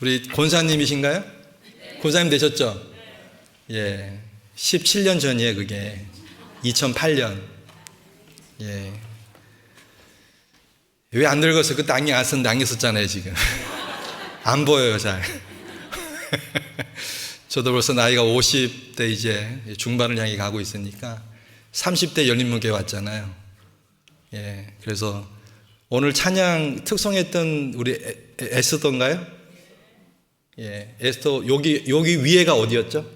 우리 권사님이신가요? 권사님 되셨죠? 예. 17년 전이에요, 그게. 2008년. 예. 왜 안 늙었어요? 그때 안경 안 썼는데 안경 썼잖아요, 지금. 안 보여요, 잘. 저도 벌써 나이가 50대 이제 중반을 향해 가고 있으니까 30대 열린문교회 왔잖아요. 예. 그래서 오늘 찬양 특송했던 우리 에스더인가요? 예. 에스더, 여기 위에가 어디였죠?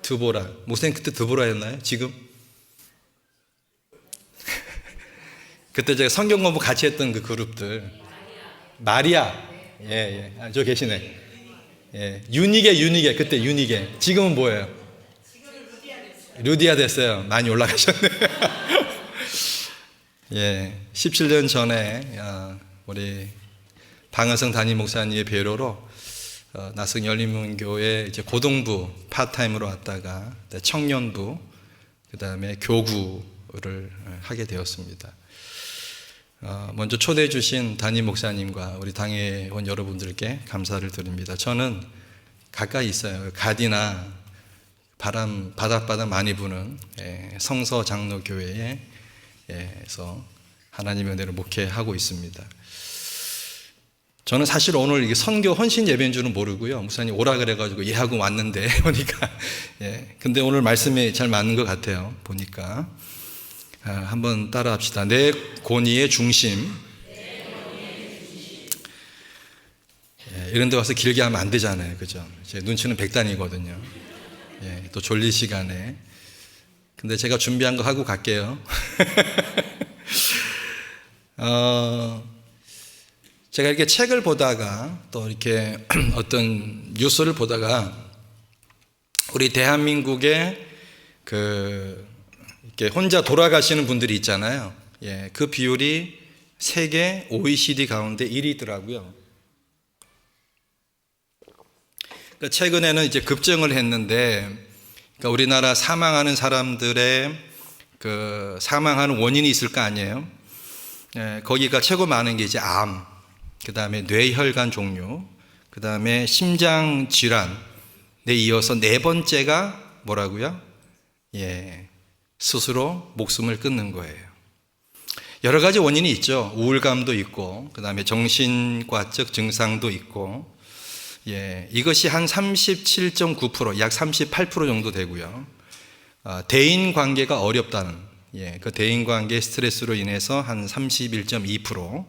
드보라. 목사님 그때 드보라였나요? 지금? 그때 제가 성경 공부 같이 했던 그 그룹들. 마리아. 예, 예. 저 계시네. 예. 유니게. 그때 유니게. 지금은 뭐예요? 루디아 됐어요. 많이 올라가셨네. 예. 17년 전에, 우리 방은성 담임 목사님의 배려로 나성 열린문교회 이제 고등부 파트타임으로 왔다가 청년부, 그 다음에 교구를 하게 되었습니다. 먼저 초대해 주신 담임 목사님과 우리 당회원 여러분들께 감사를 드립니다. 저는 가까이 있어요. 가디나 바닷바다 많이 부는 성서 장로교회에서 하나님의 은혜를 목회하고 있습니다. 저는 사실 오늘 이게 선교 헌신 예배인 줄은 모르고요. 목사님 오라 그래가지고 예하고 왔는데 보니까 근데 오늘 말씀이 잘 맞는 것 같아요. 보니까 한번 따라합시다. 내 권위의 중심. 이런 데 와서 길게 하면 안 되잖아요. 그죠? 제 눈치는 백단이거든요. 또 졸릴 시간에. 근데 제가 준비한 거 하고 갈게요. 제가 이렇게 책을 보다가 또 이렇게 어떤 뉴스를 보다가 우리 대한민국의 이렇게 혼자 돌아가시는 분들이 있잖아요. 예, 그 비율이 세계 OECD 가운데 1위더라고요. 그러니까 최근에는 이제 급증을 했는데, 그러니까 우리나라 사망하는 사람들의 사망하는 원인이 있을 거 아니에요. 예, 거기가 최고 많은 게 이제 암, 그 다음에 뇌혈관 종류, 그 다음에 심장질환에 이어서 네 번째가 뭐라고요? 예, 스스로 목숨을 끊는 거예요. 여러 가지 원인이 있죠. 우울감도 있고, 그 다음에 정신과적 증상도 있고, 예, 이것이 한 37.9%, 약 38% 정도 되고요. 대인 관계가 어렵다는, 그 대인 관계 스트레스로 인해서 한 31.2%,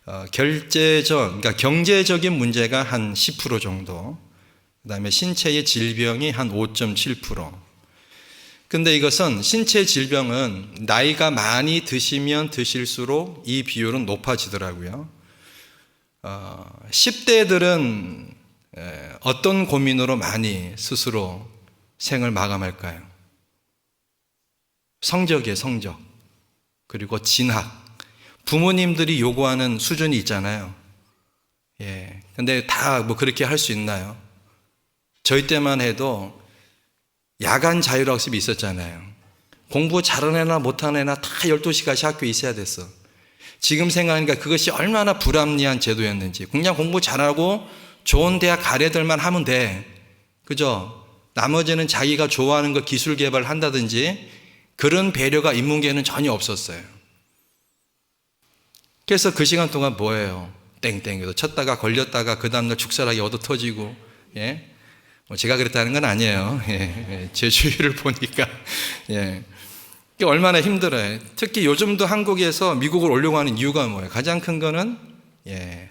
그러니까 경제적인 문제가 한 10% 정도, 그 다음에 신체의 질병이 한 5.7%. 근데 이것은 신체 질병은 나이가 많이 드시면 드실수록 이 비율은 높아지더라고요. 10대들은 어떤 고민으로 많이 스스로 생을 마감할까요? 성적이에요, 성적. 그리고 진학. 부모님들이 요구하는 수준이 있잖아요. 예. 근데 다 뭐 그렇게 할 수 있나요? 저희 때만 해도 야간 자율학습이 있었잖아요. 공부 잘하는 애나 못하는 애나 다 12시까지 학교에 있어야 됐어. 지금 생각하니까 그것이 얼마나 불합리한 제도였는지. 그냥 공부 잘하고 좋은 대학 가래들만 하면 돼. 그죠? 나머지는 자기가 좋아하는 거 기술 개발을 한다든지 그런 배려가 인문계에는 전혀 없었어요. 그래서 그 시간 동안 뭐예요? 땡땡 쳤다가 걸렸다가 그 다음날 죽살하게 얻어 터지고, 예? 제가 그랬다는 건 아니에요. 예. 제 주위를 보니까, 예. 얼마나 힘들어요. 특히 요즘도 한국에서 미국을 오려고 하는 이유가 뭐예요? 가장 큰 거는,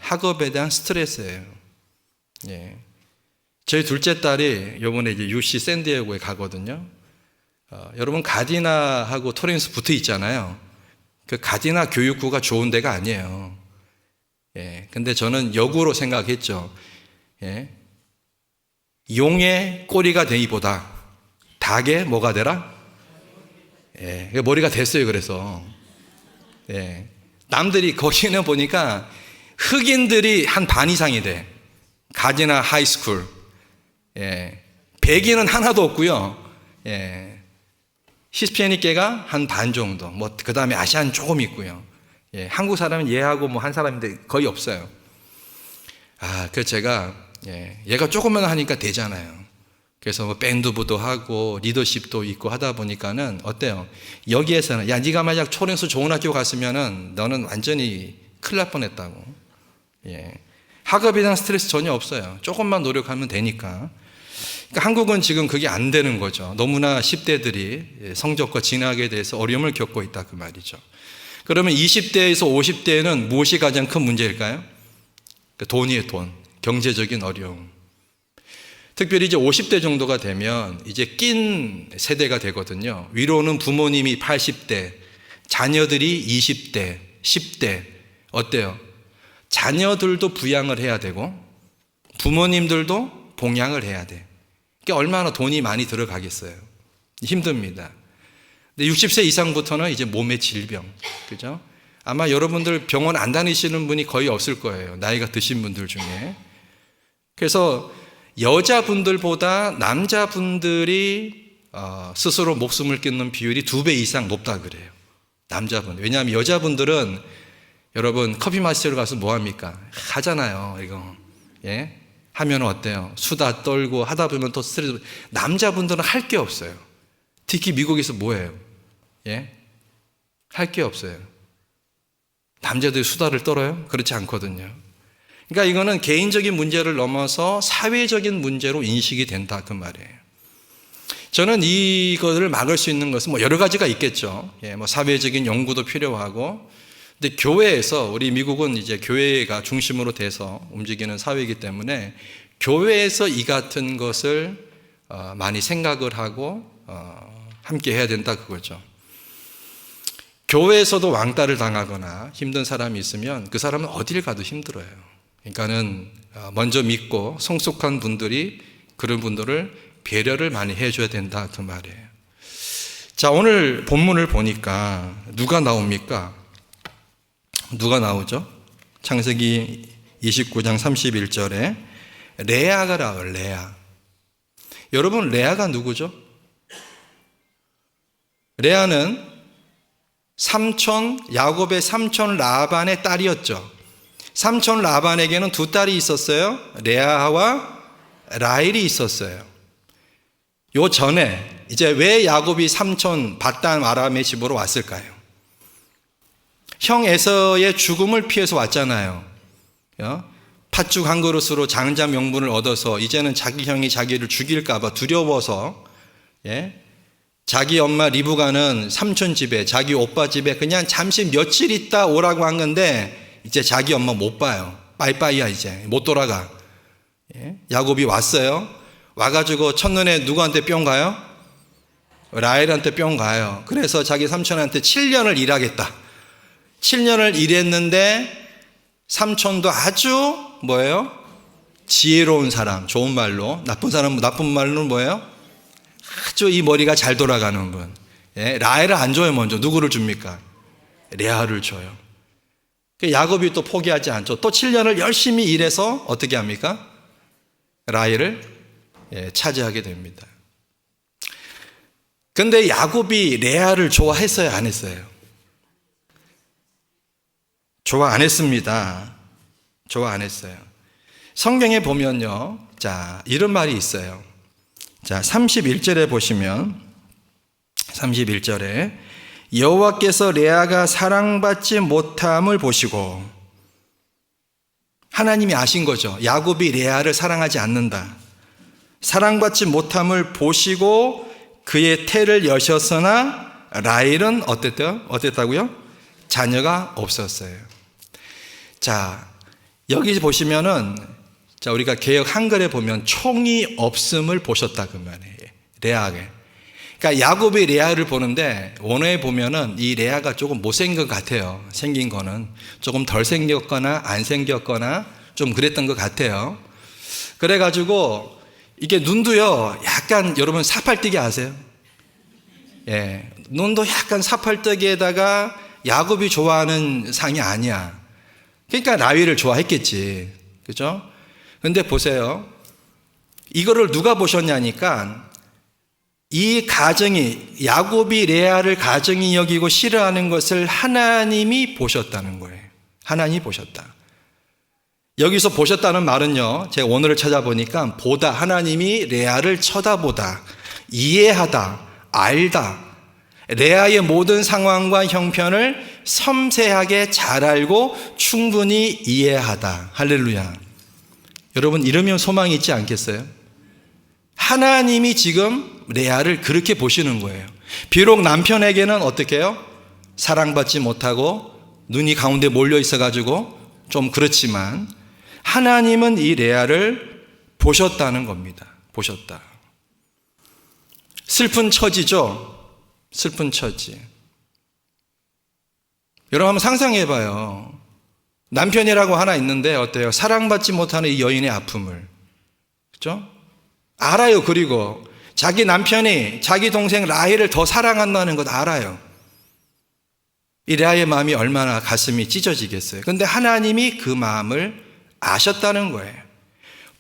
학업에 대한 스트레스예요. 예. 저희 둘째 딸이 요번에 이제 UC 샌디에고에 가거든요. 여러분, 가디나하고 토렌스 붙어 있잖아요. 그 가디나 교육구가 좋은 데가 아니에요. 예. 근데 저는 역으로 생각했죠. 예. 용의 꼬리가 되기보다 닭의 뭐가 되라? 예. 머리가 됐어요, 그래서. 예. 남들이 거기는 보니까 흑인들이 한 반 이상이 돼. 가디나 하이스쿨. 예. 백인은 하나도 없고요. 예. 히스패닉계가 한 반 정도. 뭐, 그 다음에 아시안 조금 있고요. 예. 한국 사람은 얘하고 뭐 한 사람인데 거의 없어요. 그래서 제가 얘가 조금만 하니까 되잖아요. 그래서 뭐 밴드부도 하고 리더십도 있고 하다 보니까는 어때요? 여기에서는 야 네가 만약 초령수 좋은 학교 갔으면은 너는 완전히 큰일 날 뻔했다고. 학업에 대한 스트레스 전혀 없어요. 조금만 노력하면 되니까. 그러니까 한국은 지금 그게 안 되는 거죠. 너무나 10대들이 성적과 진학에 대해서 어려움을 겪고 있다 그 말이죠. 그러면 20대에서 50대에는 무엇이 가장 큰 문제일까요? 돈이에요, 돈. 경제적인 어려움. 특별히 이제 50대 정도가 되면 이제 낀 세대가 되거든요. 위로는 부모님이 80대, 자녀들이 20대, 10대. 어때요? 자녀들도 부양을 해야 되고 부모님들도 봉양을 해야 돼. 그러니까 얼마나 돈이 많이 들어가겠어요. 힘듭니다. 근데 60세 이상부터는 이제 몸의 질병, 그죠? 아마 여러분들 병원 안 다니시는 분이 거의 없을 거예요. 나이가 드신 분들 중에. 그래서 여자분들보다 남자분들이 스스로 목숨을 끊는 비율이 2배 이상 높다 그래요. 남자분. 왜냐하면 여자분들은 여러분 커피 마시러 가서 뭐 합니까? 하잖아요. 이거. 하면 어때요? 수다 떨고 하다 보면 또 스트레스. 남자분들은 할 게 없어요. 특히 미국에서 뭐예요? 할 게 없어요. 남자들이 수다를 떨어요? 그렇지 않거든요. 그러니까 이거는 개인적인 문제를 넘어서 사회적인 문제로 인식이 된다 그 말이에요. 저는 이거를 막을 수 있는 것은 뭐 여러 가지가 있겠죠. 뭐 사회적인 연구도 필요하고, 근데 교회에서 우리 미국은 이제 교회가 중심으로 돼서 움직이는 사회이기 때문에 교회에서 이 같은 것을 많이 생각을 하고 함께 해야 된다 그거죠. 교회에서도 왕따를 당하거나 힘든 사람이 있으면 그 사람은 어딜 가도 힘들어요. 그러니까는 먼저 믿고 성숙한 분들이 그런 분들을 배려를 많이 해줘야 된다 그 말이에요. 자, 오늘 본문을 보니까 누가 나옵니까? 누가 나오죠? 창세기 29장 31절에 레아가 나와요. 레아. 여러분, 레아가 누구죠? 레아는 야곱의 삼촌 라반의 딸이었죠. 삼촌 라반에게는 2딸이 있었어요. 레아와 라헬이 있었어요. 요 전에 이제 왜 야곱이 삼촌 밧단 아람의 집으로 왔을까요? 형 에서의 죽음을 피해서 왔잖아요. 팥죽 한 그릇으로 장자 명분을 얻어서 이제는 자기 형이 자기를 죽일까 봐 두려워서 자기 엄마 리브가는 삼촌 집에, 자기 오빠 집에 그냥 잠시 며칠 있다 오라고 한 건데 이제 자기 엄마 못 봐요. 빠이빠이야, 이제 못 돌아가. 야곱이 왔어요. 와가지고 첫눈에 누구한테 뿅 가요? 라헬한테 뿅 가요. 그래서 자기 삼촌한테 7년을 일하겠다. 7년을 일했는데 삼촌도 아주 뭐예요? 지혜로운 사람, 좋은 말로. 나쁜 말로는 뭐예요? 아주 이 머리가 잘 돌아가는 분. 라헬을 안 줘요. 먼저 누구를 줍니까? 레아를 줘요. 야곱이 또 포기하지 않죠. 또 7년을 열심히 일해서 어떻게 합니까? 라헬을 차지하게 됩니다. 근데 야곱이 레아를 좋아했어요? 안 했어요? 좋아 안 했습니다. 좋아 안 했어요. 성경에 보면요. 자, 이런 말이 있어요. 자, 31절에 보시면 31절에 여호와께서 레아가 사랑받지 못함을 보시고, 하나님이 아신 거죠. 야곱이 레아를 사랑하지 않는다. 사랑받지 못함을 보시고 그의 태를 여셨으나 라헬은 어땠다고요? 자녀가 없었어요. 자, 여기 보시면은, 자, 우리가 개역 한글에 보면 총이 없음을 보셨다 그 말이에요. 레아에게. 그러니까 야곱이 레아를 보는데 원어에 보면은 이 레아가 조금 못생긴 것 같아요. 생긴 거는 조금 덜 생겼거나 안 생겼거나 좀 그랬던 것 같아요. 그래가지고 이게 눈도요, 약간 여러분 사팔뜨기 아세요? 눈도 약간 사팔뜨기에다가 야곱이 좋아하는 상이 아니야. 그러니까 라헬을 좋아했겠지. 그죠? 근데 보세요. 이거를 누가 보셨냐니까, 이 가정이, 야곱이 레아를 가정이 여기고 싫어하는 것을 하나님이 보셨다는 거예요. 하나님이 보셨다. 여기서 보셨다는 말은요, 제가 원어를 찾아보니까 보다, 하나님이 레아를 쳐다보다, 이해하다, 알다, 레아의 모든 상황과 형편을 섬세하게 잘 알고 충분히 이해하다. 할렐루야. 여러분, 이러면 소망이 있지 않겠어요? 하나님이 지금 레아를 그렇게 보시는 거예요. 비록 남편에게는 어떻게 해요? 사랑받지 못하고 눈이 가운데 몰려 있어가지고 좀 그렇지만 하나님은 이 레아를 보셨다는 겁니다. 보셨다. 슬픈 처지죠? 슬픈 처지. 여러분 한번 상상해봐요. 남편이라고 하나 있는데 어때요? 사랑받지 못하는 이 여인의 아픔을. 그렇죠? 알아요. 그리고 자기 남편이 자기 동생 라헬을 더 사랑한다는 것 알아요. 이 레아의 마음이 얼마나 가슴이 찢어지겠어요. 그런데 하나님이 그 마음을 아셨다는 거예요.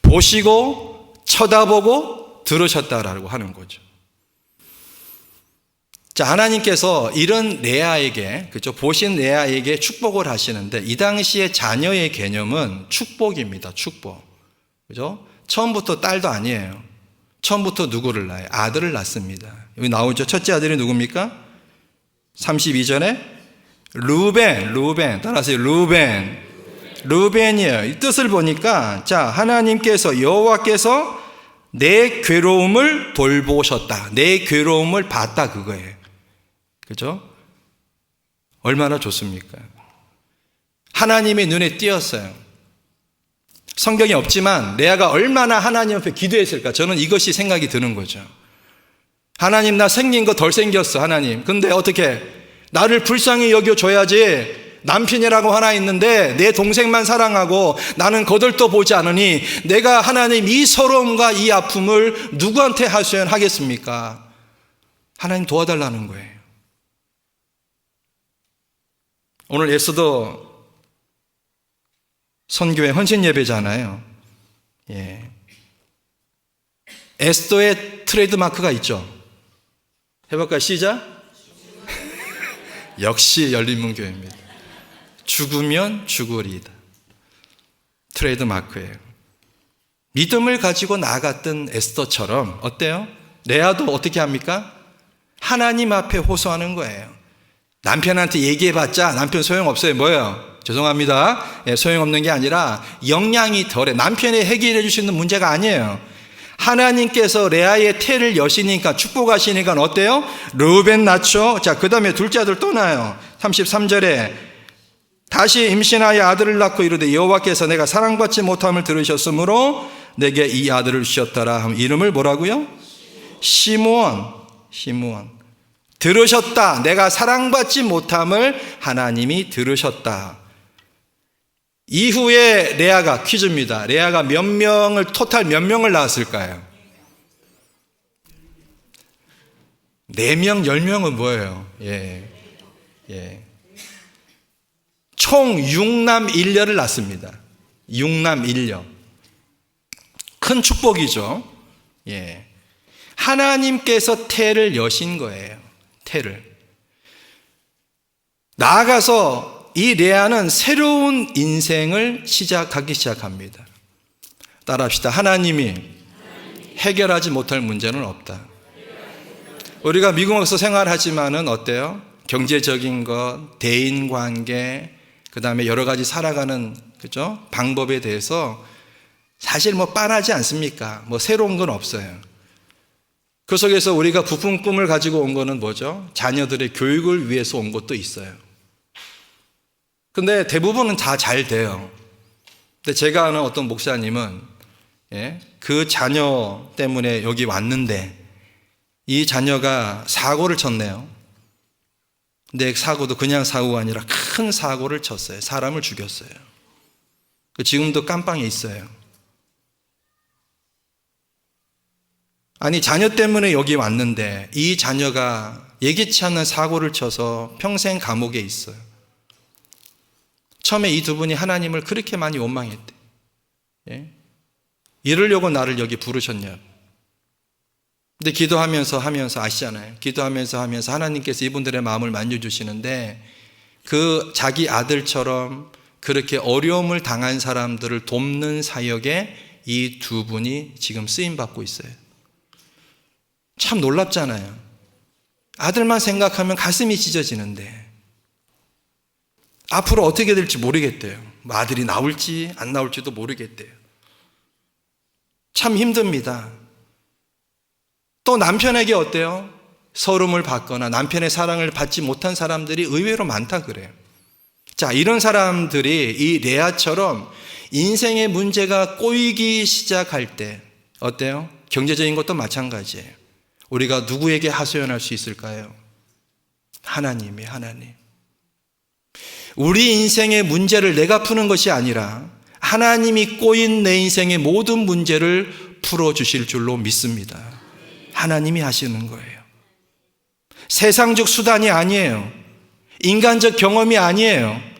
보시고 쳐다보고 들으셨다라고 하는 거죠. 자, 하나님께서 이런 레아에게, 그죠? 보신 레아에게 축복을 하시는데 이 당시에 자녀의 개념은 축복입니다. 축복. 그죠? 처음부터 딸도 아니에요. 처음부터 누구를 낳아요? 아들을 낳습니다. 여기 나오죠? 첫째 아들이 누굽니까? 32절에 루벤. 따라하세요. 루벤이에요. 이 뜻을 보니까 자, 하나님께서 여호와께서 내 괴로움을 돌보셨다. 내 괴로움을 봤다 그거예요. 그죠? 얼마나 좋습니까? 하나님의 눈에 띄었어요. 성경이 없지만 레아가 얼마나 하나님 앞에 기도했을까? 저는 이것이 생각이 드는 거죠. 하나님, 나 생긴 거 덜 생겼어, 하나님. 근데 어떻게 나를 불쌍히 여겨줘야지. 남편이라고 하나 있는데 내 동생만 사랑하고 나는 거들떠 보지 않으니 내가 하나님 이 서러움과 이 아픔을 누구한테 하소연하겠습니까? 하나님 도와달라는 거예요. 오늘 에스더 선교의 헌신 예배잖아요. 예. 에스더의 트레이드 마크가 있죠. 해볼까요? 시작. 역시 열린문교회입니다. 죽으면 죽으리이다. 트레이드 마크예요. 믿음을 가지고 나아갔던 에스더처럼 어때요? 레아도 어떻게 합니까? 하나님 앞에 호소하는 거예요. 남편한테 얘기해봤자 남편 소용없어요. 뭐예요? 죄송합니다. 예, 소용없는 게 아니라 영향이 덜해. 남편이 해결해 줄 수 있는 문제가 아니에요. 하나님께서 레아의 태를 여시니까 축복하시니까 어때요? 르우벤 낳죠. 자, 그 다음에 둘째 아들 또 낳아요. 33절에 다시 임신하여 아들을 낳고 이르되 여호와께서 내가 사랑받지 못함을 들으셨으므로 내게 이 아들을 주셨더라 하면 이름을 뭐라고요? 시므온. 들으셨다. 내가 사랑받지 못함을 하나님이 들으셨다. 이후에 레아가 퀴즈입니다. 레아가 토탈 몇 명을 낳았을까요? 4명, 10명은 뭐예요? 예. 총 6남 1녀를 낳습니다. 6남 1녀. 큰 축복이죠. 예. 하나님께서 태를 여신 거예요. 태를. 나아가서 이 레아는 새로운 인생을 시작하기 시작합니다. 따라합시다. 하나님이 해결하지 못할 문제는 없다. 우리가 미국에서 생활하지만은 어때요? 경제적인 것, 대인관계, 그 다음에 여러 가지 살아가는 그죠? 방법에 대해서 사실 빤하지 않습니까? 새로운 건 없어요. 그 속에서 우리가 부푼 꿈을 가지고 온 거는 뭐죠? 자녀들의 교육을 위해서 온 것도 있어요. 근데 대부분은 다 잘 돼요. 근데 제가 아는 어떤 목사님은 그 자녀 때문에 여기 왔는데 이 자녀가 사고를 쳤네요. 근데 사고도 그냥 사고가 아니라 큰 사고를 쳤어요. 사람을 죽였어요. 지금도 깜빵에 있어요. 아니, 자녀 때문에 여기 왔는데 이 자녀가 예기치 않는 사고를 쳐서 평생 감옥에 있어요. 처음에 이 두 분이 하나님을 그렇게 많이 원망했대. 이러려고 나를 여기 부르셨냐. 근데 기도하면서 아시잖아요. 기도하면서 하나님께서 이분들의 마음을 만져주시는데 그 자기 아들처럼 그렇게 어려움을 당한 사람들을 돕는 사역에 이 두 분이 지금 쓰임받고 있어요. 참 놀랍잖아요. 아들만 생각하면 가슴이 찢어지는데 앞으로 어떻게 될지 모르겠대요. 아들이 나올지 안 나올지도 모르겠대요. 참 힘듭니다. 또 남편에게 어때요? 서름을 받거나 남편의 사랑을 받지 못한 사람들이 의외로 많다 그래요. 자, 이런 사람들이 이 레아처럼 인생의 문제가 꼬이기 시작할 때 어때요? 경제적인 것도 마찬가지예요. 우리가 누구에게 하소연할 수 있을까요? 하나님이 하나님. 우리 인생의 문제를 내가 푸는 것이 아니라 하나님이 꼬인 내 인생의 모든 문제를 풀어주실 줄로 믿습니다. 하나님이 하시는 거예요. 세상적 수단이 아니에요. 인간적 경험이 아니에요.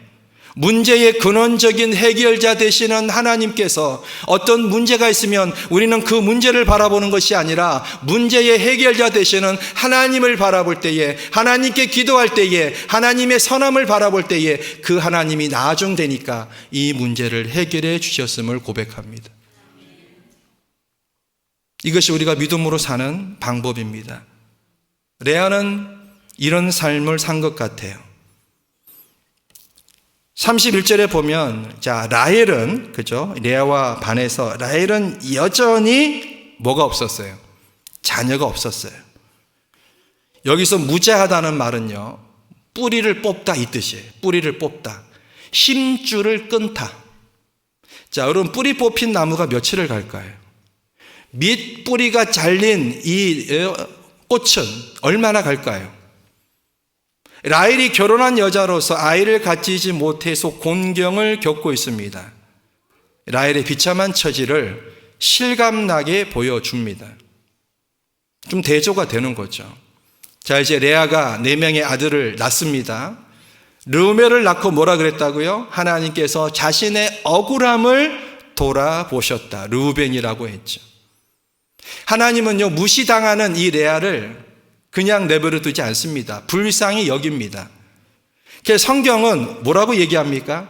문제의 근원적인 해결자 되시는 하나님께서 어떤 문제가 있으면 우리는 그 문제를 바라보는 것이 아니라 문제의 해결자 되시는 하나님을 바라볼 때에, 하나님께 기도할 때에, 하나님의 선함을 바라볼 때에 그 하나님이 나중되니까 이 문제를 해결해 주셨음을 고백합니다. 이것이 우리가 믿음으로 사는 방법입니다. 레아는 이런 삶을 산 것 같아요. 31절에 보면, 자, 라헬은, 그죠? 레아와 반해서 라헬은 여전히 뭐가 없었어요? 자녀가 없었어요. 여기서 무자하다는 말은요, 뿌리를 뽑다 이 뜻이에요. 뿌리를 뽑다. 힘줄을 끊다. 자, 여러분, 뿌리 뽑힌 나무가 며칠을 갈까요? 밑 뿌리가 잘린 이 꽃은 얼마나 갈까요? 라헬이 결혼한 여자로서 아이를 갖지 못해서 곤경을 겪고 있습니다. 라헬의 비참한 처지를 실감나게 보여줍니다. 좀 대조가 되는 거죠. 자, 이제 레아가 4명의 아들을 낳습니다. 르우멜을 낳고 뭐라 그랬다고요? 하나님께서 자신의 억울함을 돌아보셨다. 르우벤이라고 했죠. 하나님은요, 무시당하는 이 레아를 그냥 내버려 두지 않습니다. 불쌍히 여깁니다. 그래서 성경은 뭐라고 얘기합니까?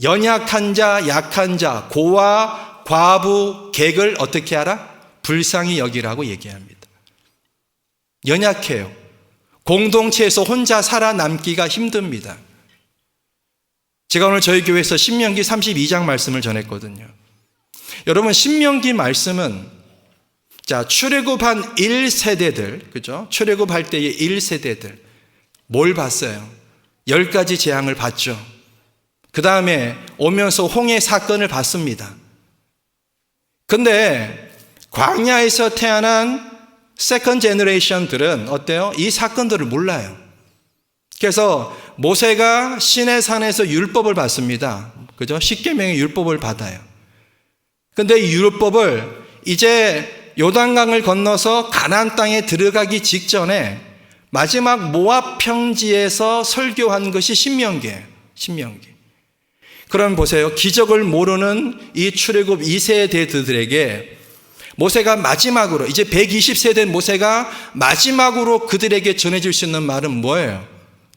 연약한 자, 약한 자, 고아, 과부, 객을 어떻게 하라? 불쌍히 여기라고 얘기합니다. 연약해요. 공동체에서 혼자 살아남기가 힘듭니다. 제가 오늘 저희 교회에서 신명기 32장 말씀을 전했거든요. 여러분, 신명기 말씀은 자, 출애굽한 1세대들, 그죠? 출애굽할 때의 1세대들 뭘 봤어요? 10가지 재앙을 봤죠. 그 다음에 오면서 홍해 사건을 봤습니다. 근데 광야에서 태어난 세컨 제너레이션들은 어때요? 이 사건들을 몰라요. 그래서 모세가 시내산에서 율법을 받습니다. 그죠? 십계명의 율법을 받아요. 근데 이 율법을 이제 요단강을 건너서 가나안 땅에 들어가기 직전에 마지막 모압 평지에서 설교한 것이 신명기예요. 신명기. 그럼 보세요. 기적을 모르는 이 출애굽 2세대들에게 모세가 마지막으로, 이제 120세 된 모세가 마지막으로 그들에게 전해줄 수 있는 말은 뭐예요?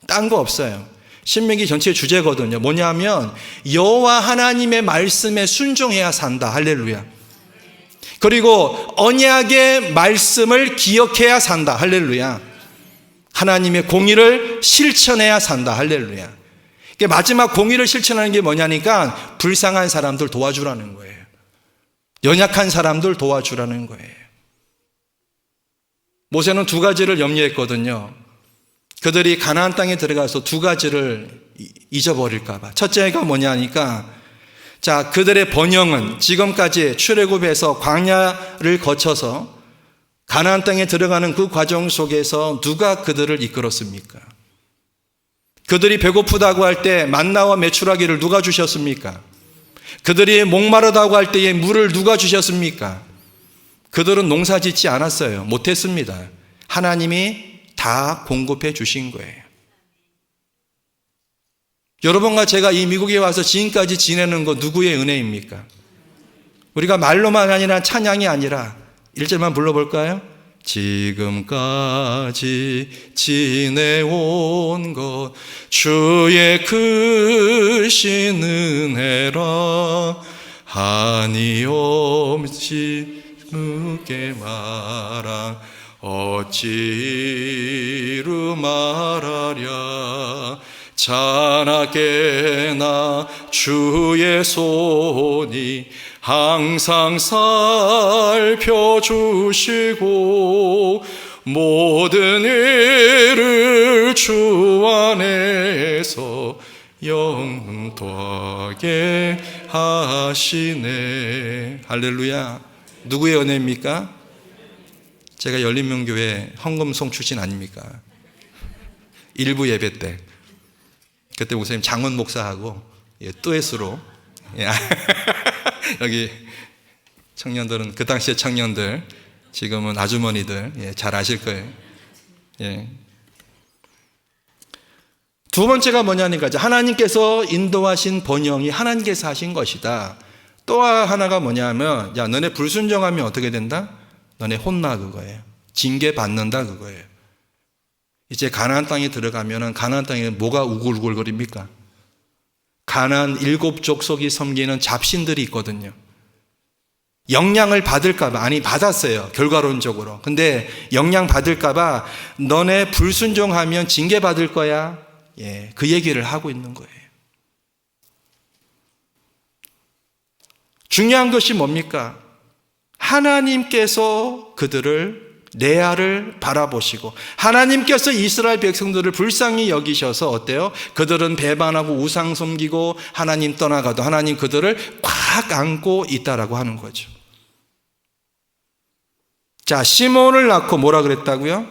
딴 거 없어요. 신명기 전체 주제거든요. 뭐냐면 여호와 하나님의 말씀에 순종해야 산다. 할렐루야. 그리고 언약의 말씀을 기억해야 산다. 할렐루야. 하나님의 공의를 실천해야 산다. 할렐루야. 마지막 공의를 실천하는 게 뭐냐니까 불쌍한 사람들 도와주라는 거예요. 연약한 사람들 도와주라는 거예요. 모세는 2가지를 염려했거든요. 그들이 가나안 땅에 들어가서 2가지를 잊어버릴까 봐. 첫째가 뭐냐니까, 자, 그들의 번영은 지금까지 출애굽에서 광야를 거쳐서 가나안 땅에 들어가는 그 과정 속에서 누가 그들을 이끌었습니까? 그들이 배고프다고 할 때 만나와 메추라기를 누가 주셨습니까? 그들이 목마르다고 할 때에 물을 누가 주셨습니까? 그들은 농사 짓지 않았어요. 못했습니다. 하나님이 다 공급해 주신 거예요. 여러분과 제가 이 미국에 와서 지금까지 지내는 거 누구의 은혜입니까? 우리가 말로만 아니라 찬양이 아니라 1절만 불러볼까요? 지금까지 지내온 것 주의 크신 은혜라. 한이 없이 누게 말아 어찌 이루 말하랴. 자나깨나 주의 손이 항상 살펴주시고 모든 일을 주 안에서 영통하게 하시네. 할렐루야. 누구의 은혜입니까? 제가 열린명교회 헌금송 출신 아닙니까? 일부 예배 때 그때 목사님 장원 목사하고 뚜엣으로 여기 청년들은, 그 당시의 청년들, 지금은 아주머니들 잘 아실 거예요. 두 번째가 뭐냐니까 하나님께서 인도하신 번영이 하나님께서 하신 것이다. 또 하나가 뭐냐면, 야 너네 불순종하면 어떻게 된다? 너네 혼나, 그거예요. 징계 받는다, 그거예요. 이제 가나안 땅에 들어가면은 가나안 땅에 뭐가 우글우글거립니까? 가나안 7 족속이 섬기는 잡신들이 있거든요. 영향을 받을까봐, 아니 받았어요 결과론적으로. 근데 영향 받을까봐 너네 불순종하면 징계 받을 거야. 그 얘기를 하고 있는 거예요. 중요한 것이 뭡니까? 하나님께서 그들을, 레아를 바라보시고 하나님께서 이스라엘 백성들을 불쌍히 여기셔서 어때요? 그들은 배반하고 우상 섬기고 하나님 떠나가도 하나님 그들을 꽉 안고 있다라고 하는 거죠. 자, 시몬을 낳고 뭐라 그랬다고요?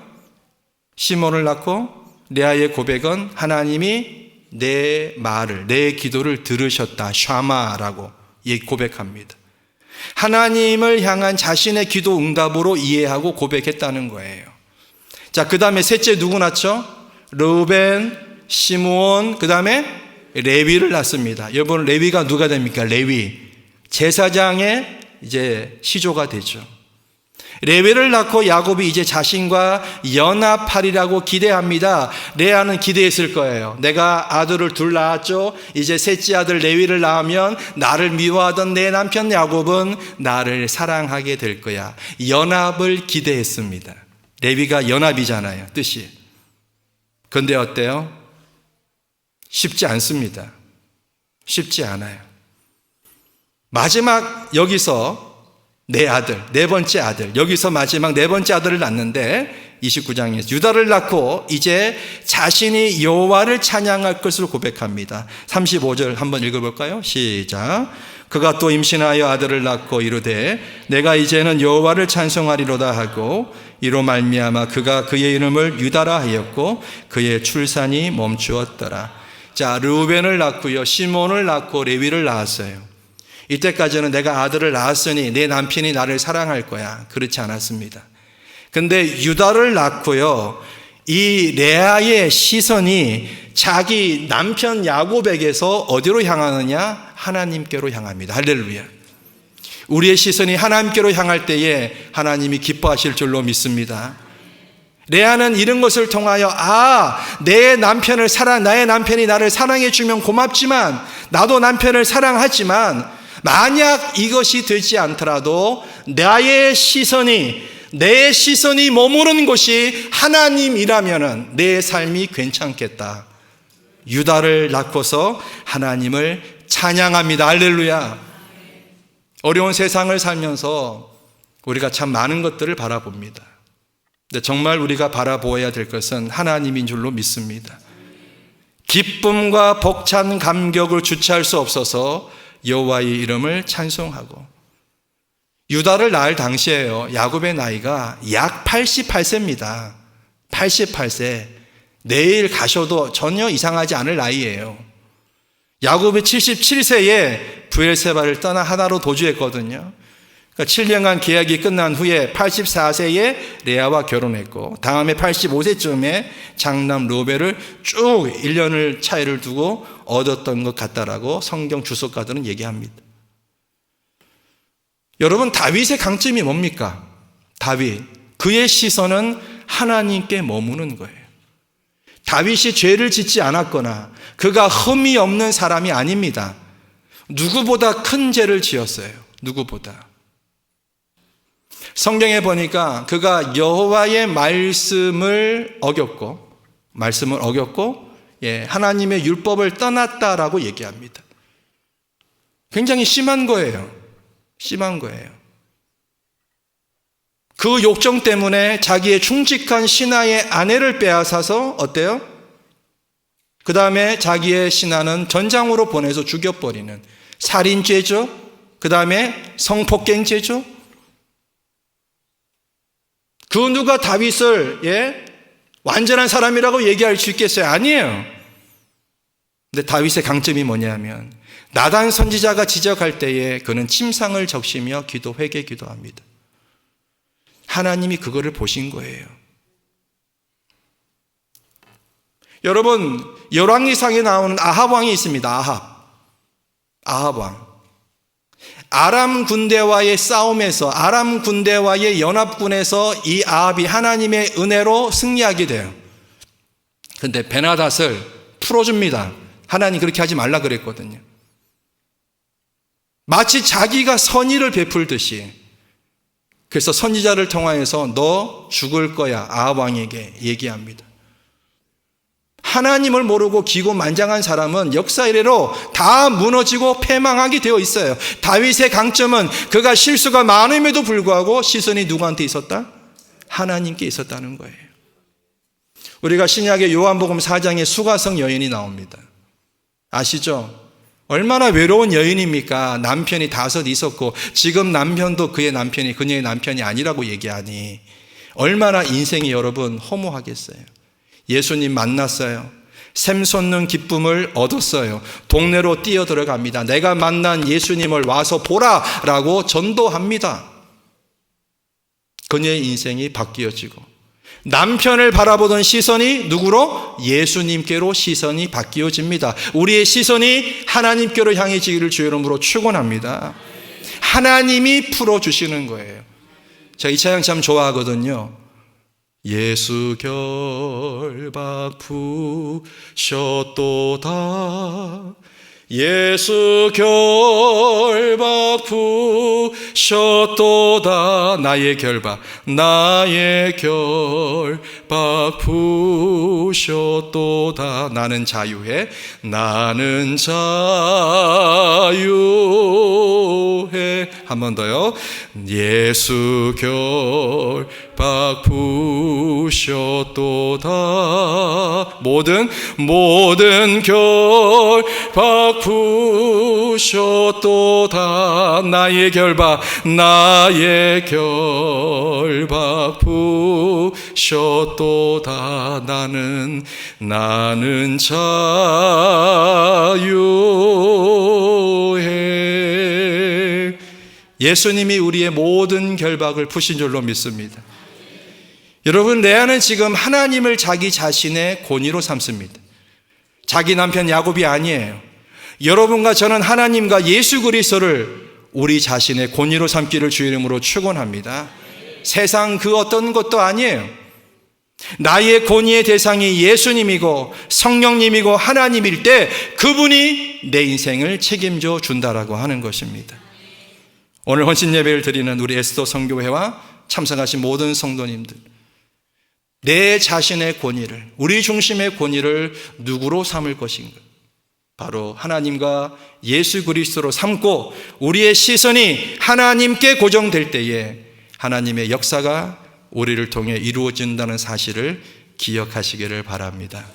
시몬을 낳고 레아의 고백은 하나님이 내 말을, 내 기도를 들으셨다, 샤마라고 고백합니다. 하나님을 향한 자신의 기도 응답으로 이해하고 고백했다는 거예요. 자, 그 다음에 셋째 누구 낳죠? 르우벤, 시므온, 그 다음에 레위를 낳습니다. 여러분, 레위가 누가 됩니까? 레위. 제사장의 이제 시조가 되죠. 레위를 낳고 야곱이 이제 자신과 연합하리라고 기대합니다. 레아는 기대했을 거예요. 내가 아들을 둘 낳았죠. 이제 셋째 아들 레위를 낳으면 나를 미워하던 내 남편 야곱은 나를 사랑하게 될 거야. 연합을 기대했습니다. 레위가 연합이잖아요, 뜻이. 그런데 어때요? 쉽지 않습니다. 쉽지 않아요. 마지막 여기서 내 아들, 네 번째 아들, 여기서 마지막 네 번째 아들을 낳는데 29장에서 유다를 낳고 이제 자신이 여호와를 찬양할 것을 고백합니다. 35절 한번 읽어볼까요? 시작. 그가 또 임신하여 아들을 낳고 이르되 내가 이제는 여호와를 찬송하리로다 하고 이로 말미암아 그가 그의 이름을 유다라 하였고 그의 출산이 멈추었더라. 자, 르우벤을 낳고요, 시몬을 낳고 레위를 낳았어요. 이때까지는 내가 아들을 낳았으니 내 남편이 나를 사랑할 거야. 그렇지 않았습니다. 근데 유다를 낳고요, 이 레아의 시선이 자기 남편 야곱에게서 어디로 향하느냐? 하나님께로 향합니다. 할렐루야. 우리의 시선이 하나님께로 향할 때에 하나님이 기뻐하실 줄로 믿습니다. 레아는 이런 것을 통하여 나의 남편이 나를 사랑해 주면 고맙지만 나도 남편을 사랑하지만 만약 이것이 되지 않더라도 내 시선이 머무르는 곳이 하나님이라면 내 삶이 괜찮겠다. 유다를 낳고서 하나님을 찬양합니다. 할렐루야. 어려운 세상을 살면서 우리가 참 많은 것들을 바라봅니다. 근데 정말 우리가 바라보아야 될 것은 하나님인 줄로 믿습니다. 기쁨과 벅찬 감격을 주체할 수 없어서 여호와의 이름을 찬송하고, 유다를 낳을 당시에요, 야곱의 나이가 약 88세입니다. 88세. 내일 가셔도 전혀 이상하지 않을 나이예요. 야곱이 77세에 브엘세바를 떠나 하나로 도주했거든요. 그러니까 7년간 계약이 끝난 후에 84세에 레아와 결혼했고, 다음에 85세쯤에 장남 르우벤을 쭉 1년을 차이를 두고 얻었던 것 같다라고 성경 주석가들은 얘기합니다. 여러분, 다윗의 강점이 뭡니까? 다윗 그의 시선은 하나님께 머무는 거예요. 다윗이 죄를 짓지 않았거나 그가 흠이 없는 사람이 아닙니다. 누구보다 큰 죄를 지었어요. 누구보다. 성경에 보니까 그가 여호와의 말씀을 어겼고 하나님의 율법을 떠났다라고 얘기합니다. 굉장히 심한 거예요. 심한 거예요. 그 욕정 때문에 자기의 충직한 신하의 아내를 빼앗아서 어때요? 그 다음에 자기의 신하는 전장으로 보내서 죽여버리는 살인죄죠. 그 다음에 성폭행죄죠. 그 누가 다윗을 완전한 사람이라고 얘기할 수 있겠어요? 아니에요. 근데 다윗의 강점이 뭐냐면 나단 선지자가 지적할 때에 그는 침상을 적시며 회개 기도합니다. 하나님이 그거를 보신 거예요. 여러분, 열왕기상에 나오는 아합 왕이 있습니다. 아합 왕. 아람 군대와의 싸움에서, 아람 군대와의 연합군에서 이 아합이 하나님의 은혜로 승리하게 돼요. 근데 베나닷을 풀어줍니다. 하나님 그렇게 하지 말라 그랬거든요. 마치 자기가 선의를 베풀듯이. 그래서 선지자를 통하여서 너 죽을 거야 아합 왕에게 얘기합니다. 하나님을 모르고 기고만장한 사람은 역사 이래로 다 무너지고 패망하게 되어 있어요. 다윗의 강점은 그가 실수가 많음에도 불구하고 시선이 누구한테 있었다? 하나님께 있었다는 거예요. 우리가 신약의 요한복음 4장에 수가성 여인이 나옵니다. 아시죠? 얼마나 외로운 여인입니까? 남편이 5 있었고 지금 남편도 그의 남편이 그녀의 남편이 아니라고 얘기하니 얼마나 인생이 여러분 허무하겠어요. 예수님 만났어요. 샘솟는 기쁨을 얻었어요. 동네로 뛰어들어갑니다. 내가 만난 예수님을 와서 보라라고 전도합니다. 그녀의 인생이 바뀌어지고 남편을 바라보던 시선이 누구로? 예수님께로 시선이 바뀌어집니다. 우리의 시선이 하나님께로 향해지기를 주의 이름으로 축원합니다. 하나님이 풀어주시는 거예요. 제가 이 찬양 참 좋아하거든요. 예수 결박 푸셨도다 예수 결박 푸셨도다 나의 결박 푸셨도다 나는 자유해 한 번 더요. 예수 결박 푸셨도다 모든 결박 푸셨도다 나의 결박 푸셨도다 나는 자유해. 예수님이 우리의 모든 결박을 푸신 줄로 믿습니다. 여러분, 레아는 지금 하나님을 자기 자신의 권위로 삼습니다. 자기 남편 야곱이 아니에요. 여러분과 저는 하나님과 예수 그리스도를 우리 자신의 권위로 삼기를 주의 이름으로 축원합니다. 세상 그 어떤 것도 아니에요. 나의 권위의 대상이 예수님이고 성령님이고 하나님일 때 그분이 내 인생을 책임져 준다라고 하는 것입니다. 오늘 헌신 예배를 드리는 우리 에스더 선교회와 참석하신 모든 성도님들, 내 자신의 권위를, 우리 중심의 권위를 누구로 삼을 것인가? 바로 하나님과 예수 그리스도로 삼고 우리의 시선이 하나님께 고정될 때에 하나님의 역사가 우리를 통해 이루어진다는 사실을 기억하시기를 바랍니다.